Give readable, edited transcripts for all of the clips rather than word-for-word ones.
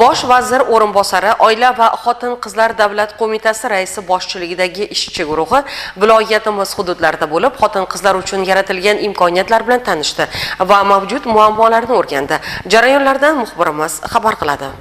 Bosh vazir o'rinbosari Oila va xotin-qizlar davlat qo'mitasi raisi boshchiligidagi ishchi guruhi viloyatimiz hududlarida bo'lib, xotin-qizlar uchun yaratilgan imkoniyatlar bilan tanishdi va mavjud muammolarni o'rgandi. Jarayonlardan muxbirimiz xabar qiladi.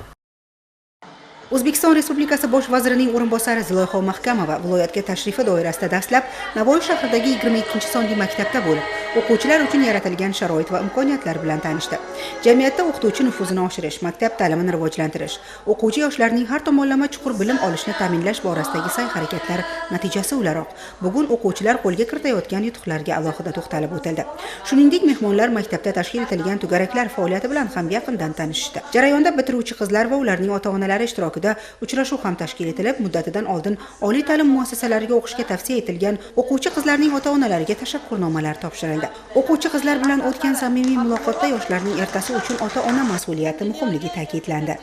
O'zbekiston Respublikasi Bosh vazirining o'rinbosari Ziloyxa Mahkamova viloyatga tashrifi doirasida dastlab Navoiy shahridagi 22-sonli maktabda bo'lib, o'quvchilar uchun yaratilgan sharoit va imkoniyatlar bilan tanishdi. Jamiyatda o'qituvchi nufuzini oshirish, maktab ta'limini rivojlantirish, o'quvchi yoshlarning har tomonlama chuqur bilim olishni ta'minlash borasidagi sa'y-harakatlar natijasi o'laroq bugun o'quvchilar qo'lga kiritayotgan yutuqlarga alohida to'xtalib o'tildi. Shuningdek, mehmonlar maktabda tashkil etilgan to'garaklar faoliyati bilan ham yaqindan tanishdi. Jarayonda bitiruvchi qizlar va ularning ota-onalari ishtirokida uchrashuv ham tashkil etilib, muddatidan oldin oliy ta'lim muassasalariga o'qishga tavsiya etilgan o'quvchi qizlarning ota-onalariga tashakkurnomalar topshirildi. O'quvchi qizlar bilan o'tgan samimiy muloqotda yoshlarning ertasi uchun ota-ona mas'uliyati muhimligi ta'kidlandi.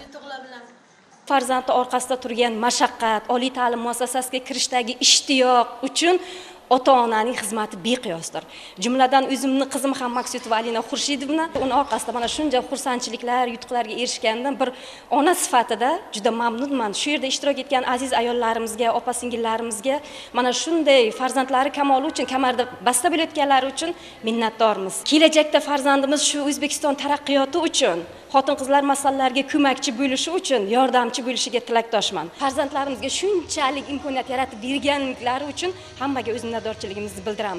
Farzandi orqasida turgan mashaqqat, oliy ta'lim muassasasiga kirishdagi ishtiyoq uchun ota-onaning xizmati beqiyosdir. Jumladan o'zimni qizim ham Maksutova Alina Xurshidovna, uni orqasida mana shuncha xursandchiliklar, yutuqlarga erishgandan bir ona sifatida juda mamnunman. Shu yerda ishtirok etgan aziz ayollarimizga, opa-singillarimizga mana shunday farzandlari kamoli uchun, kamarda basta bo'layotganlari uchun minnatdormiz. Kelajakda farzandimiz shu O'zbekiston taraqqiyoti uchun, xotin-qizlar masalalariga ko'makchi bo'lishi uchun, yordamchi bo'lishiga tilakdoshman. Farzandlarimizga shunchalik imkoniyat yaratib berganliklari uchun hammaga o'z minnatdorchiligimizni bildiramiz.